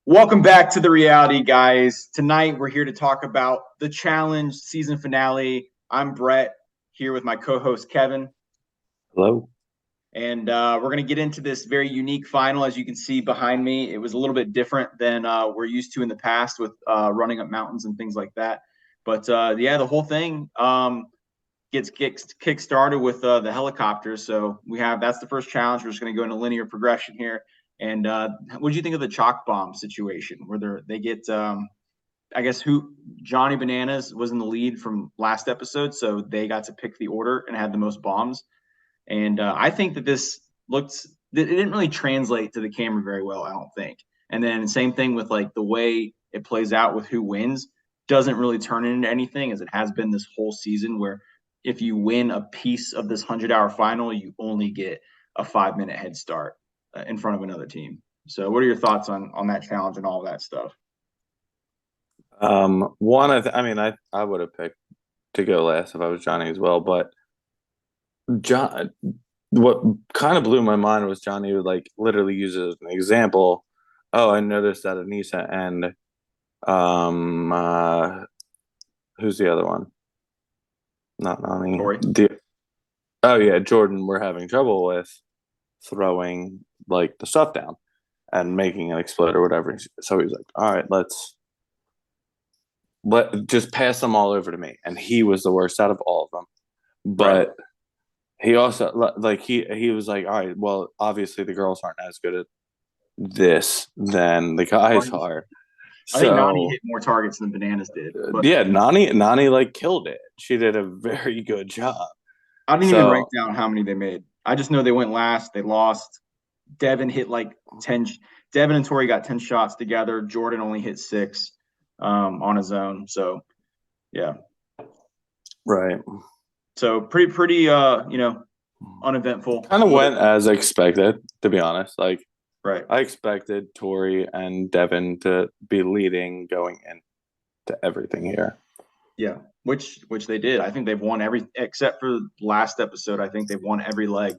Welcome back to the Reality Guys. Tonight we're here to talk about the challenge season finale. I'm Brett, here with my co-host Kevin. Hello. And we're going to get into this very unique final. As you can see behind me, it was a little bit different than we're used to in the past with running up mountains and things like that. But the whole thing gets kick started with the helicopter. So that's the first challenge. We're just going to go into linear progression here. And what did you think of the chalk bomb situation where they get I guess Johnny Bananas was in the lead from last episode, so they got to pick the order and had the most bombs. And I think that it didn't really translate to the camera very well, I don't think. And then same thing with like the way it plays out with who wins doesn't really turn into anything as it has been this whole season where if you win a piece of this 100-hour final, you only get a 5-minute head start in front of another team. So what are your thoughts on that challenge and all of that stuff? I would have picked to go last if I was Johnny as well, but John, what kind of blew my mind was Johnny would like literally use it as an example. Oh, I noticed that Anissa and um uh who's the other one? Not Nani. Tori? Oh yeah, Jordan we're having trouble with throwing like the stuff down and making it explode or whatever. So he's like, all right, let just pass them all over to me. And he was the worst out of all of them. But Right. he also like he was like, all right, well, obviously the girls aren't as good at this than the guys are. I think Nani So hit more targets than Bananas did, but yeah, Nani like killed it. She did a very good job. I didn't even write So down how many they made. I just know they went last. They lost. Devin hit like 10. Devin and Tori got 10 shots together. Jordan only hit 6 on his own. So, yeah. right. So pretty uneventful. Kind of went as expected, to be honest. Like Right. I expected Tori and Devin to be leading going into everything here. Yeah. Which they did. I think they've won every except for last episode. I think they've won every leg.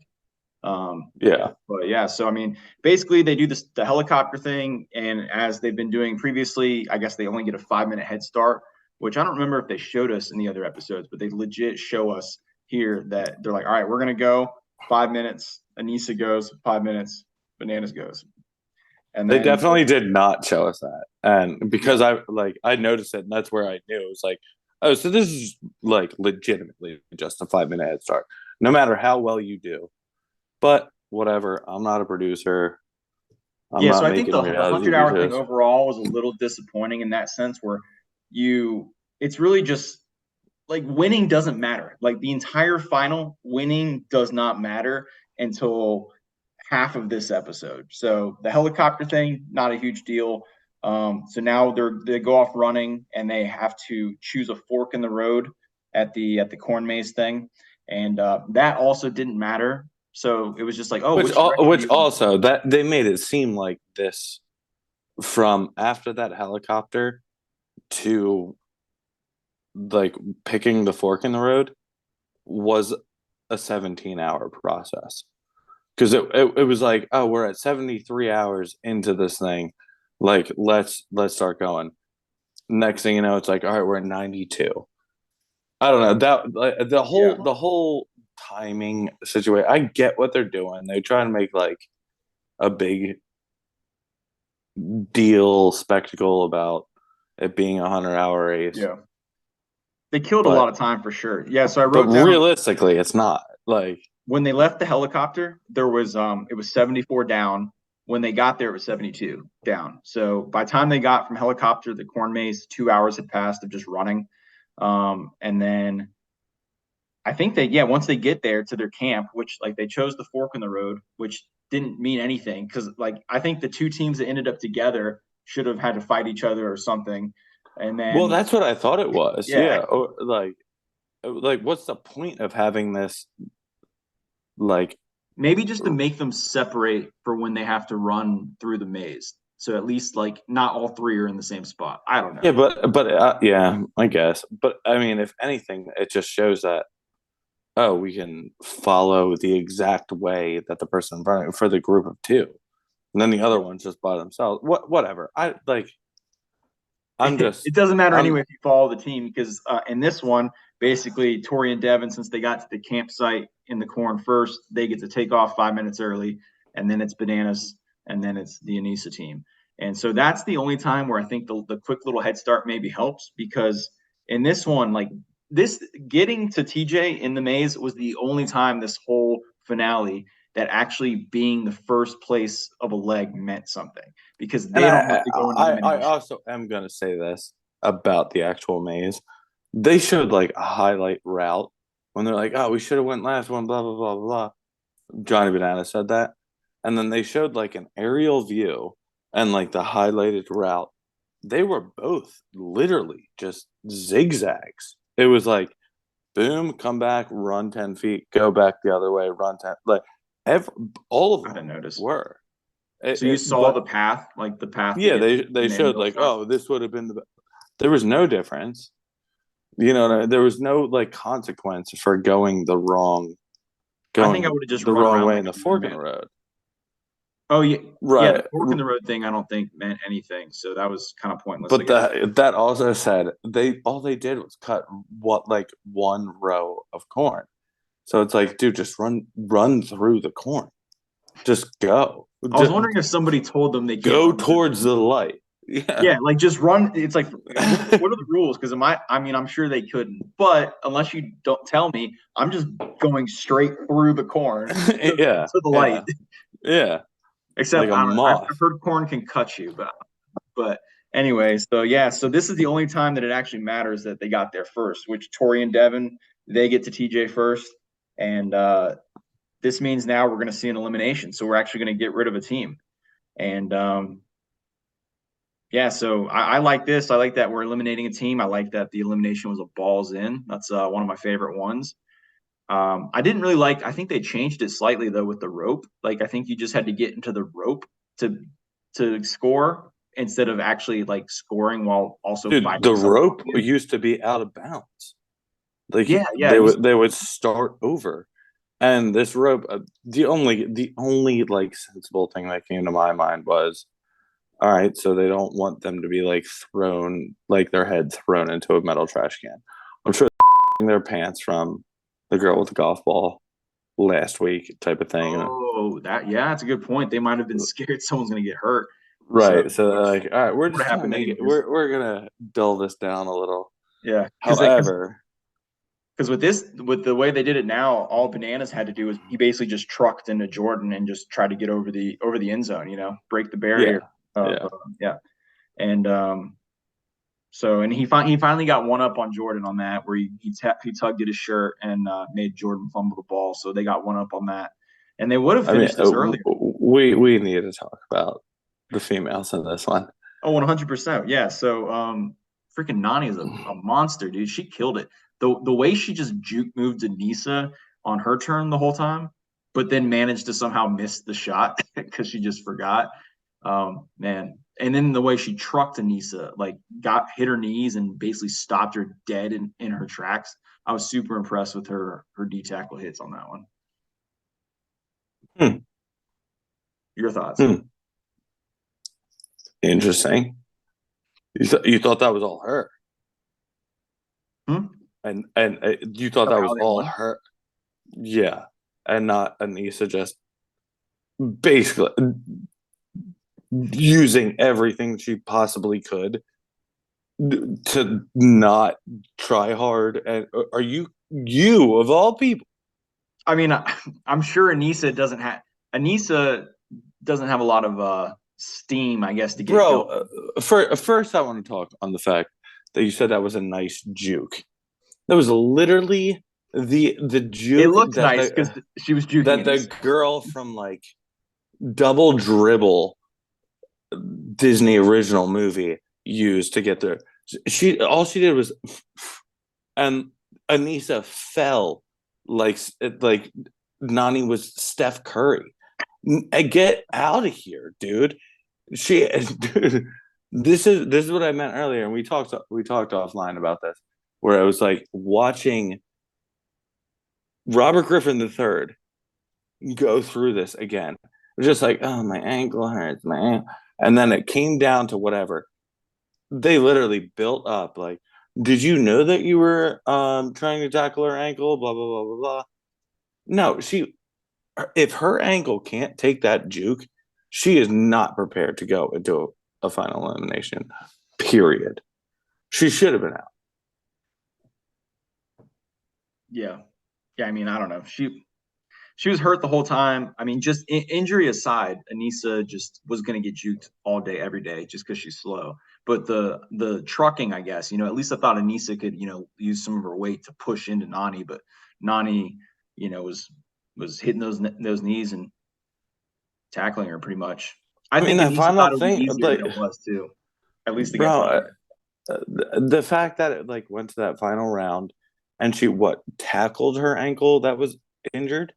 Yeah. But yeah, so I mean, basically they do the helicopter thing, and as they've been doing previously, I guess they only get a 5-minute head start, which I don't remember if they showed us in the other episodes, but they legit show us here that they're like, all right, we're gonna go 5 minutes. Anissa goes 5 minutes. Bananas goes, and They then definitely did not show us that. And because yeah, I noticed it and that's where I knew it was like, oh, so this is like legitimately just a 5 minute head start. No matter how well you do. But whatever. I'm not a producer. I'm yeah. So not I think making the reality 100-hour thing videos. overall was a little disappointing in that sense, where it's really just like winning doesn't matter. Like the entire final, winning does not matter until half of this episode. So the helicopter thing, not a huge deal. So now they go off running and they have to choose a fork in the road at the corn maze thing, and that also didn't matter. So it was just like, oh, which direction do Which you want to also that they made it seem like this from after that helicopter to like picking the fork in the road was a 17-hour process. Because it was like, oh, we're at 73 hours into this thing. Like, let's start going. Next thing you know, it's like, all right, we're at 92. I don't know. That like, the go? Yeah. whole timing situation. I get what they're doing. They try to make like a big deal spectacle about it being a 100-hour race. Yeah. They killed a lot But of time for sure. Yeah. So I but wrote down realistically, it's not. Like when they left the helicopter, it was 74 down. When they got there, it was 72 down. So by the time they got from helicopter to the corn maze, 2 hours had passed of just running. And then I think once they get there to their camp, which like they chose the fork in the road, which didn't mean anything because like I think the two teams that ended up together should have had to fight each other or something. And well, then that's what I thought it was. yeah, Yeah. Or, like what's the point of having this like maybe just to make them separate for when they have to run through the maze. So at least like not all three are in the same spot. I don't yeah, know. but yeah, I guess. But I mean, if anything, it just shows that we can follow the exact way that the person running for the group of two. and then the other ones just by themselves. Whatever. I'm just It doesn't matter I'm anyway if you follow the team because in this one, basically Tori and Devin, since they got to the campsite in the corn first, they get to take off 5 minutes early, and then it's Bananas, and then it's the Anissa team. And so that's the only time where I think the quick little head start maybe helps because in this one, like this getting to TJ in the maze was the only time this whole finale that actually being the first place of a leg meant something because and they don't have to go into I elimination. also am gonna say this about the actual maze. They showed like a highlight route when they're like, "Oh, we should have went last one." Blah blah blah blah. Johnny Banana said that, and then they showed like an aerial view and like the highlighted route. They were both literally just zigzags. It was like, boom, come back, run 10 feet, go back the other way, run 10. Like, every, all of I didn't them notice. were. So you saw But the path, like the path to yeah, get to it, they and then showed go like, start. oh, this would have been the. There was no difference. There was no like consequence for I think I would have just the run wrong around way like in the a fork in the madman. road. Oh yeah, yeah. The Right. fork in the road thing, I don't think meant anything. So that was kind of pointless, I But guess. that also said they did was cut what like one row of corn. So it's like, dude, just run through the corn. Just go. I was wondering if somebody told them they can't Go run through the towards corn. the light. Yeah. Yeah, like just run. It's like, what are the rules? Because I mean, I'm sure they couldn't, but unless you don't tell me, I'm just going straight through the corn Yeah. to the light. Yeah. Yeah. Like Except a I've moth. heard corn can cut you, but anyway, so yeah, so this is the only time that it actually matters that they got there first, which Tori and Devin, they get to TJ first. And this means now we're going to see an elimination. So we're actually going to get rid of a team. And yeah, so I like this. I like that we're eliminating a team. I like that the elimination was a balls in. That's one of my favorite ones. I didn't really like. I think they changed it slightly though with the rope. Like I think you just had to get into the rope to score instead of actually like scoring while also Dude, fighting the someone on rope the end. used to be out of bounds. Like Yeah, yeah. It used to, they would start over. And this rope, the only like sensible thing that came to my mind was, all right, so they don't want them to be like thrown, like their head thrown into a metal trash can. I'm sure their pants from the girl with the golf ball last week type of thing. oh, that's a good point. They might have been scared someone's going to get hurt. So Right. So they're like, all right, we're what just gonna happened make it. anyways. We're gonna dull this down a little. Yeah, However, because with the way they did it now, all Bananas had to do was he basically just trucked into Jordan and just tried to get over the end zone, break the barrier yeah, of yeah. yeah. And so and he finally got one up on Jordan on that where he tugged at his shirt and made Jordan fumble the ball. So they got one up on that, and they would have I mean, finished this earlier. we need to talk about the females in this one. Oh, 100%. Yeah. So freaking Nani is a monster, dude. She killed it. The way she just juke moved Anissa on her turn the whole time, but then managed to somehow miss the shot because she just forgot. Man. And then the way she trucked Anissa, like got hit her knees and basically stopped her dead in her tracks. I was super impressed with her D tackle hits on that one. Hmm. Your thoughts? Hmm. Interesting. You thought that was all her, Hmm? and you thought Of that how was they all won? her, yeah, and not Anissa just basically using everything she possibly could to not try hard. And are you of all people, I mean, I'm sure Anissa doesn't have a lot of steam, I guess, to get bro? going. First, I want to talk on the fact that you said that was a nice juke. That was literally the It juke looked nice because she was juking that the Anissa. girl from like Double Dribble Disney original movie used to get there. She all she did was, and Anissa fell like Nani was Steph Curry. Get out of here, dude. She, dude, this is what I meant earlier, and we talked offline about this, where I was like watching Robert Griffin III go through this again, just like, oh, my ankle hurts, my ankle. And then it came down to whatever. They literally built up like, did you know that you were trying to tackle her ankle? Blah blah blah blah blah. No, if her ankle can't take that juke, she is not prepared to go into a final elimination. Period. She should have been out. Yeah. Yeah, I mean, I don't know. She was hurt the whole time. I mean, just injury aside, Anissa just was going to get juked all day, every day, just because she's slow. But the trucking, I guess, at least I thought Anissa could, use some of her weight to push into Nani, but Nani, was hitting those knees and tackling her pretty much. I I mean, think that Anissa final thought it would be thing, easier like, than it was too, at least against bro, Nani. the fact that it like went to that final round, and she tackled her ankle that was injured,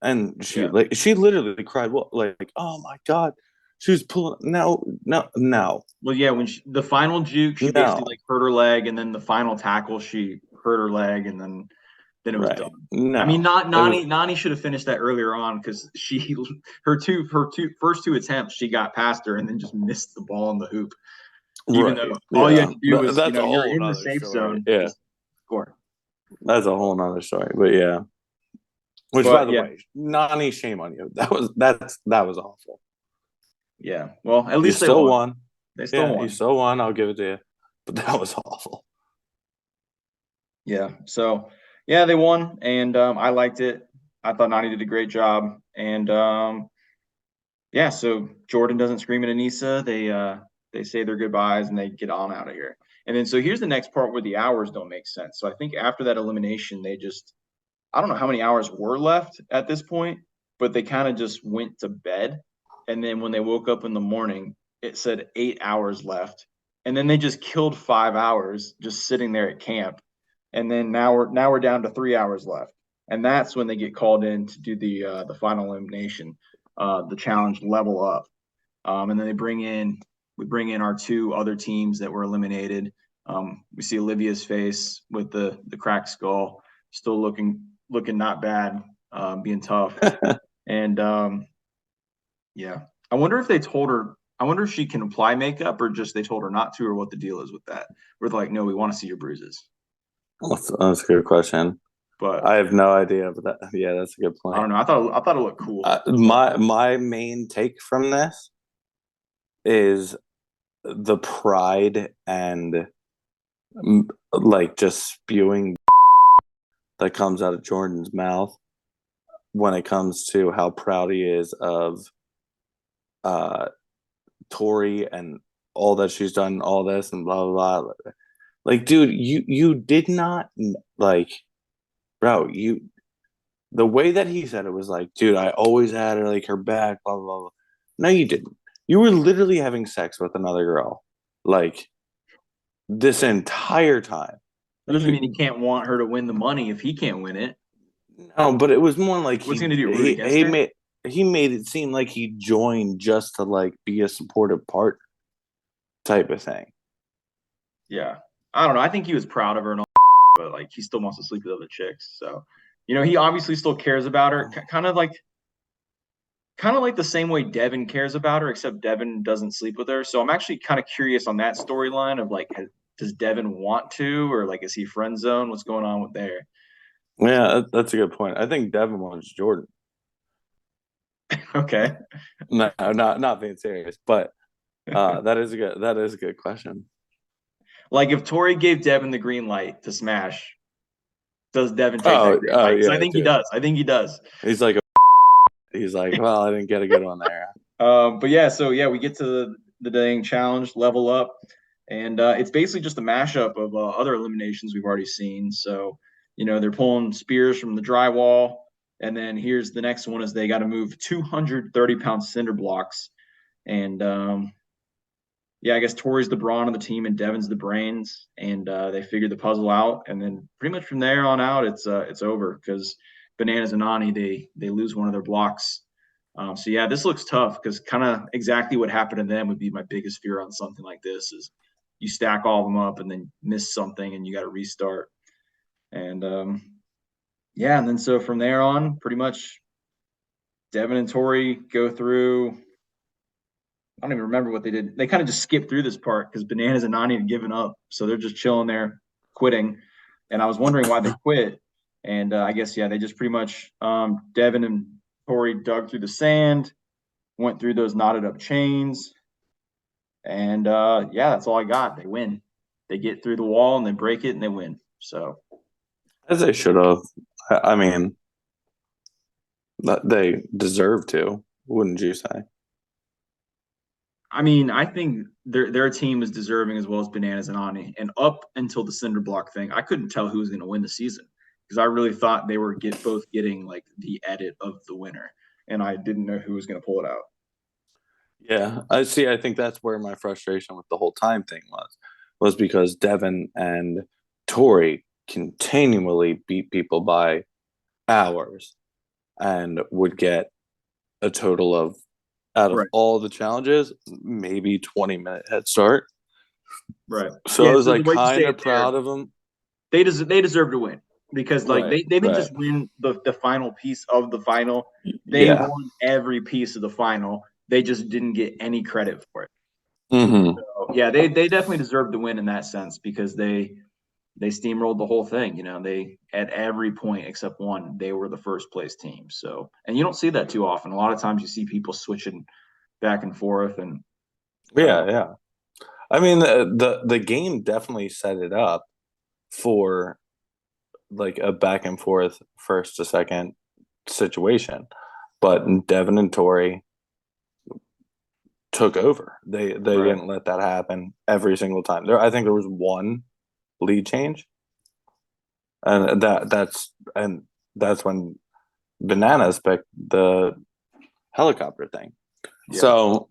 and Yeah. she literally cried, well, like, oh my god, she was pulling. No, no, no, Well, yeah, when the final juke, she basically no, like hurt her leg, and then the final tackle, she hurt her leg, and then it was right, done. I mean, no, not it was Nani should have finished that earlier on because her first two attempts, she got past her and then just missed the ball in the hoop. Even right, though all you had yeah. to do was, That's a you're whole in the nother safe story. zone, Yeah, just score. that's a whole nother story. But yeah, which by But the yeah, way, Nani, shame on you. That was awful. yeah. Well, at You least they still won. won. They still Yeah, you won. still won. I'll give it to you. But that was awful. Yeah. So yeah, they won, and I liked it. I thought Nani did a great job, and yeah, so Jordan doesn't scream at Anissa. They say their goodbyes and they get on out of here. And then so here's the next part where the hours don't make sense. So I think after that elimination, they just I don't know how many hours were left at this point, but they kind of just went to bed. And then when they woke up in the morning, it said 8 hours left. And then they just killed 5 hours just sitting there at camp. And then now we're down to 3 hours left. And that's when they get called in to do the final elimination, the challenge level up. And then we bring in our two other teams that were eliminated. We see Olivia's face with the cracked skull, still looking not bad, being tough. And yeah, I wonder if they told her. I wonder if she can apply makeup or just they told her not to, or what the deal is with that. Where they're like, no, we want to see your bruises. That's a good question. But I have no idea, but yeah, that's a good I point. don't know. I thought it looked cool. So My main take from this is the pride and like just spewing that comes out of Jordan's mouth when it comes to how proud he is of uh Tori and all that she's done, all this and blah blah blah. Like, dude, you did not like, bro. The way that he said it was like, dude, I always had her like her back, blah blah blah. No, you didn't. You were literally having sex with another girl, like this entire time. that doesn't mean he can't want her to win the money if he can't win it. No, but it was more like What's he gonna do? Root against he her? made it seem like he joined just to like be a supportive partner type of thing. Yeah, I don't know. I think he was proud of her and all, but like he still wants to sleep with other chicks. So, he obviously still cares about her, kind of like the same way Devin cares about her, except Devin doesn't sleep with her. So I'm actually kind of curious on that storyline of like, does Devin want to, or like, is he friend zone? What's going on with there? Yeah, that's a good point. I think Devin wants Jordan. Okay. No, not being serious, but that is a good question. Like if Tori gave Devin the green light to smash, does Devin take that Oh, green oh light? Because I yeah, think he dude. does. I think he does. He's like, he's like, well, I didn't get a good one there. But yeah, so yeah, we get to the dang challenge level up, and it's basically just a mashup of other eliminations we've already seen. So they're pulling spears from the drywall, and then here's the next one: is they got to move 230-pound cinder blocks, and yeah, I guess Tori's the brawn of the team and Devin's the brains, and they figured the puzzle out, and then pretty much from there on out, it's over because Bananas and Ani they lose one of their blocks. So yeah, this looks tough because kind of exactly what happened to them would be my biggest fear on something like this is you stack all of them up and then miss something and you got to restart. And yeah, and then so from there on, pretty much Devin and Tori go through. I don't even remember what they did. They kind of just skipped through this part because Bananas and Nani had given up, so they're just chilling there, quitting. And I was wondering why they quit. And I guess they just pretty much Devin and Tori dug through the sand, went through those knotted up chains, and that's all I got. They win. They get through the wall and they break it and they win. So as they should have. I mean, they deserve to, wouldn't you say? I mean, I think their team is deserving as well as Bananas and Ani. And up until the cinder block thing, I couldn't tell who was going to win the season because I really thought they were both getting like the edit of the winner, and I didn't know who was going to pull it out. Yeah, I see. I think that's where my frustration with the whole time thing was because Devin and Tori continually beat people by hours and would get a total of, out of Right. all the challenges, maybe 20-minute head start. Right. So I was like kind of proud of them. They deserve to win because like Right, they didn't just win the final piece of the final. They won every piece of the final. They just didn't get any credit for it. Mm-hmm. So, they definitely deserve to win in that sense because they steamrolled the whole thing. You know, they at every point except one, they were the first place team. So, and you don't see that too often. A lot of times you see people switching back and forth, and Yeah. I mean, the game definitely set it up for like a back and forth first to second situation, but Devin and Tori took over. They didn't let that happen every single time. I think there was one lead change, and that's when Bananas picked the helicopter thing. Yeah. So,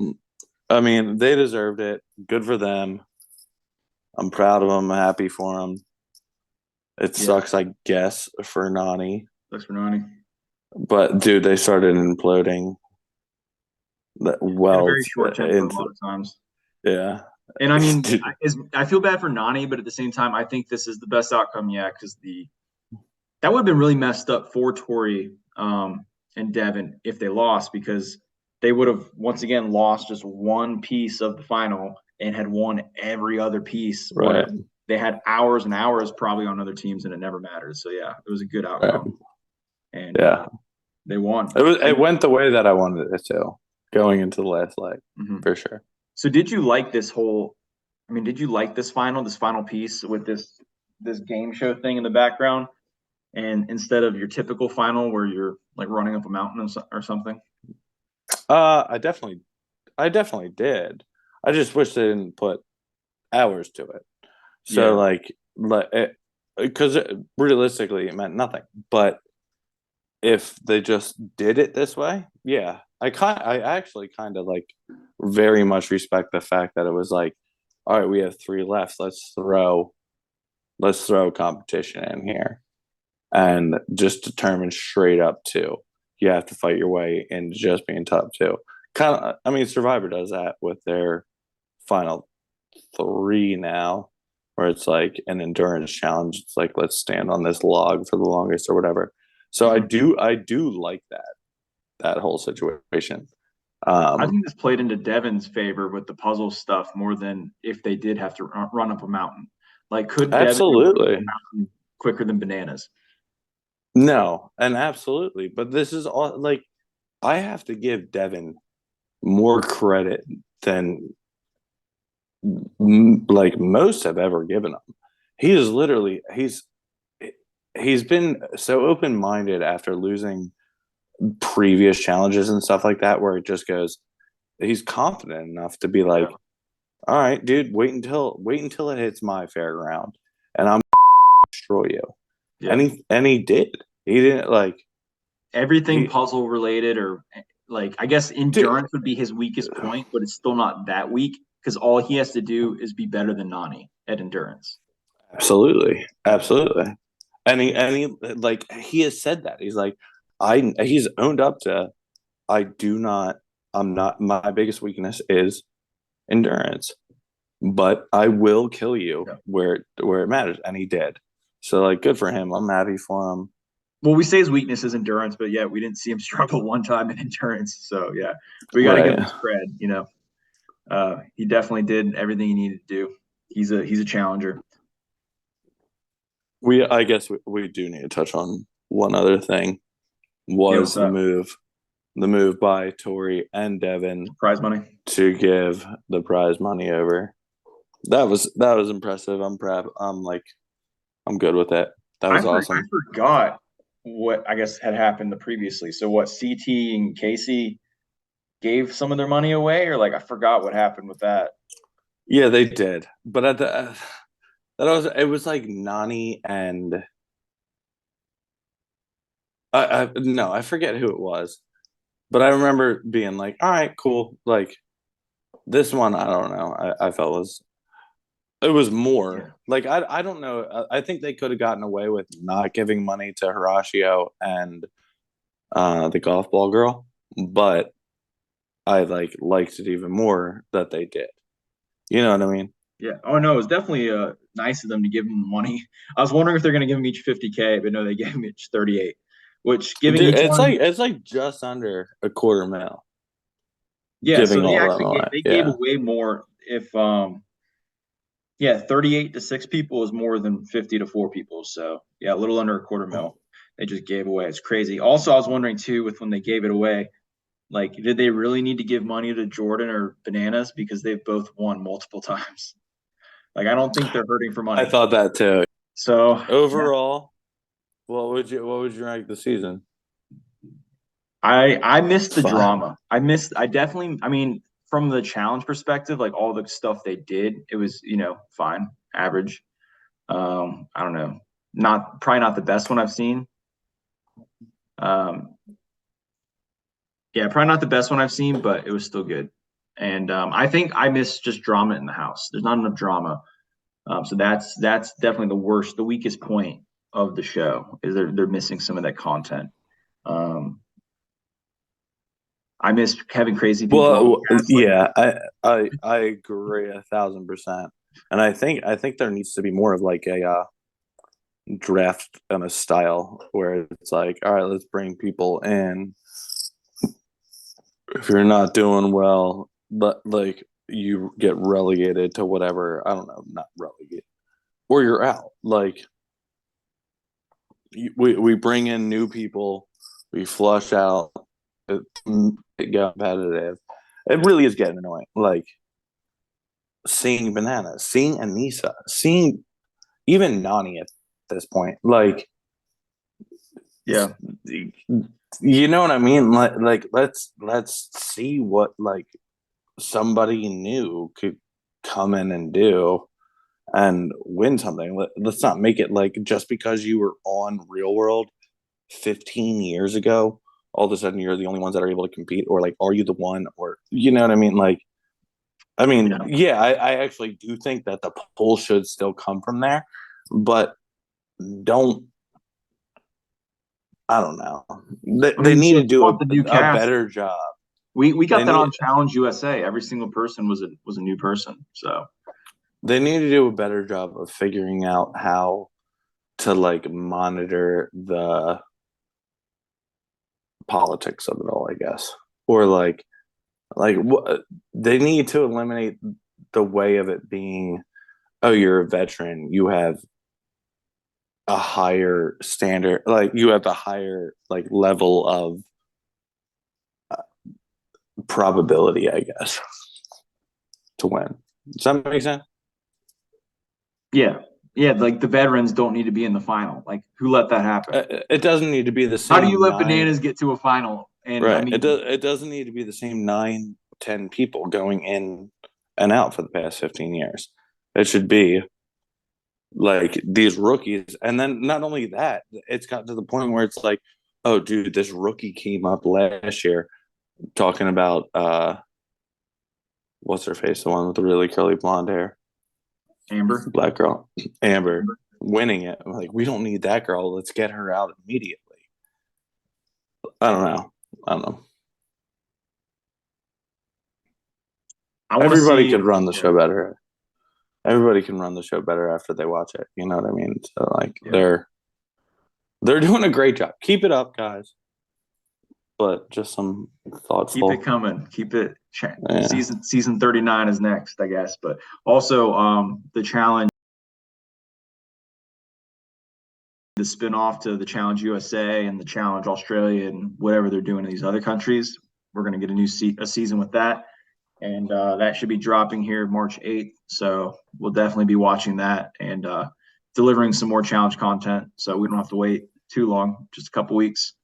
I mean, they deserved it. Good for them. I'm proud of them. I'm happy for them. It sucks, I guess, for Nani. Sucks for Nani. But dude, they started imploding. Well, very short temper a lot of times. Yeah. And I mean, I feel bad for Nani, but at the same time, I think this is the best outcome. Yeah, because that would have been really messed up for Tori and Devin if they lost, because they would have once again lost just one piece of the final and had won every other piece. Right. They had hours and hours probably on other teams, and it never mattered. So yeah, it was a good outcome. Right. And they won. It went the way that I wanted it to, going into the last leg, for sure. So did you like this whole? I mean, did you like this final piece with this game show thing in the background, and instead of your typical final where you're like running up a mountain or something? I definitely did. I just wish they didn't put hours to it. So because realistically it meant nothing. But if they just did it this way, I actually kind of like very much respect the fact that it was like, all right, we have 3 left. Let's throw competition in here, and just determine straight up 2. You have to fight your way into just being top 2. Kind of, I mean, Survivor does that with their final 3 now, where it's like an endurance challenge. It's like, let's stand on this log for the longest or whatever. So I do like that whole situation. I think this played into Devin's favor with the puzzle stuff more than if they did have to run up a mountain. Like, could Devin run up a mountain quicker than Bananas? No, and absolutely. But this is all like, I have to give Devin more credit than like most have ever given him. He is literally he's been so open-minded after losing previous challenges and stuff like that, where it just goes, he's confident enough to be like, all right, dude, wait until it hits my fairground and I'm destroy you. And he did. He didn't like everything puzzle related, or like, I guess endurance would be his weakest point, but it's still not that weak because all he has to do is be better than Nani at endurance. Absolutely. And he like, he has said that. He's like, he's owned up to, my biggest weakness is endurance, but I will kill you where it matters. And he did. So like, good for him. I'm happy for him. Well, we say his weakness is endurance, but yeah, we didn't see him struggle one time in endurance. So yeah, we got to give Right. him his cred. He definitely did everything he needed to do. He's a challenger. I guess we do need to touch on one other thing Yeah, was what's up? the move by Tori and Devin Prize money. to give the prize money over. That was impressive. I'm good with it. That was I awesome. forgot what I guess had happened previously. So what CT and Casey gave some of their money away, or like I forgot what happened with that. Yeah, they did. But at the it was like Nani and I no, I forget who it was. But I remember being like, all right, cool. Like this one, I don't know. I felt it was Yeah. more like I don't know. I think they could have gotten away with not giving money to Horatio and the golf ball girl, but I liked it even more that they did. You know what I mean? Yeah. Oh no, it was definitely nice of them to give him money. I was wondering if they're going to give him each 50K, but no, they gave him each 38, which giving Dude, each one. it's like just under a quarter mil Yeah. So giving they all that actually away. they gave Yeah. away more. If Yeah, 38 to 6 people is more than 50 to 4 people. So yeah, a little under a quarter mil. They just gave away. It's crazy. Also, I was wondering too, with when they gave it away, like, did they really need to give money to Jordan or Bananas because they've both won multiple times? Like, I don't think they're hurting for I money. thought that too. So yeah, Overall, what would you rank the season? I missed the Fine. drama. I definitely, I mean, from the challenge perspective, like all the stuff they did, it was, fine, average. I don't know. Not probably not the best one I've seen. Um, yeah, probably not the best one I've seen, but it was still good. And I think I miss just drama in the house. There's not enough drama. So that's definitely the worst, the weakest point of the show is they're missing some of that content. Um, I miss having crazy people on the cast. Like, Yeah, I agree 1,000%. And I think there needs to be more of like a draft and a style where it's like, all right, let's bring people in. If you're not doing well, but like you get relegated to whatever, I don't know, not relegated, or you're out. Like we bring in new people, we flush out, it get competitive. It really is getting annoying. Like seeing Banana, seeing Anissa, seeing even Nani at this point. Like, yeah, you know what I mean? Like let's see what like somebody new could come in and do and win something. Let's not make it like just because you were on Real World 15 years ago, all of a sudden you're the only ones that are able to compete, or like, are you the one, or you know what I mean? Like, I mean, yeah. yeah, I actually do think that the pull should still come from there, but don't. I don't know. I They mean, need so to if you do want the new a cast, better job. we They got that need on Challenge USA. Every single person was a new person. So they need to do a better job of figuring out how to like monitor the politics of it all, I guess, or like they need to eliminate the way of it being, oh, you're a veteran, you have a higher standard, like you have a higher like level of probability, I guess, to win. Does that make sense? yeah, yeah, like the veterans don't need to be in the final. Like, who let that happen? It doesn't need to be the How do you same let nine. Bananas get to a final? And I Right. mean, It doesn't need to be the same 9, 10 people going in and out for the past 15 years. It should be like these rookies. And then not only that, it's got to the point where it's like, oh dude, this rookie came up last year talking about what's her face, the one with the really curly blonde hair, Amber. black girl, Amber, winning it. I'm like, we don't need that girl. Let's get her out immediately. I don't know. I don't know. I want to Everybody see. could run the Yeah, show better. Everybody can run the show better after they watch it. You know what I mean? So like yeah. they're They're doing a great job. Keep it up, guys. But just some thoughtful. Keep it coming. Keep it. Yeah. Season 39 is next, I guess. But also, the challenge, the spin-off to the Challenge USA and the Challenge Australia and whatever they're doing in these other countries. We're going to get a season with that, and that should be dropping here March 8th. So we'll definitely be watching that and delivering some more challenge content, so we don't have to wait too long, just a couple weeks.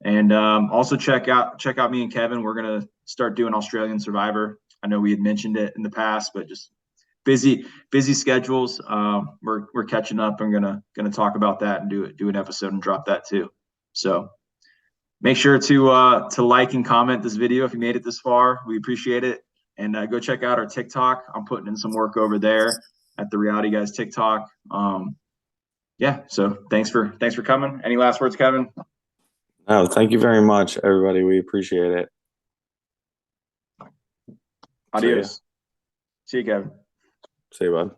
And also check out me and Kevin. We're gonna start doing Australian Survivor. I know we had mentioned it in the past, but just busy schedules. We're catching up. I'm gonna talk about that and do an episode and drop that too. So make sure to like and comment this video if you made it this far. We appreciate it. And go check out our TikTok. I'm putting in some work over there at the Reality Guys TikTok. Yeah. So thanks for coming. Any last words, Kevin? No, thank you very much, everybody. We appreciate it. Adios. See you, Kevin. See you, bud.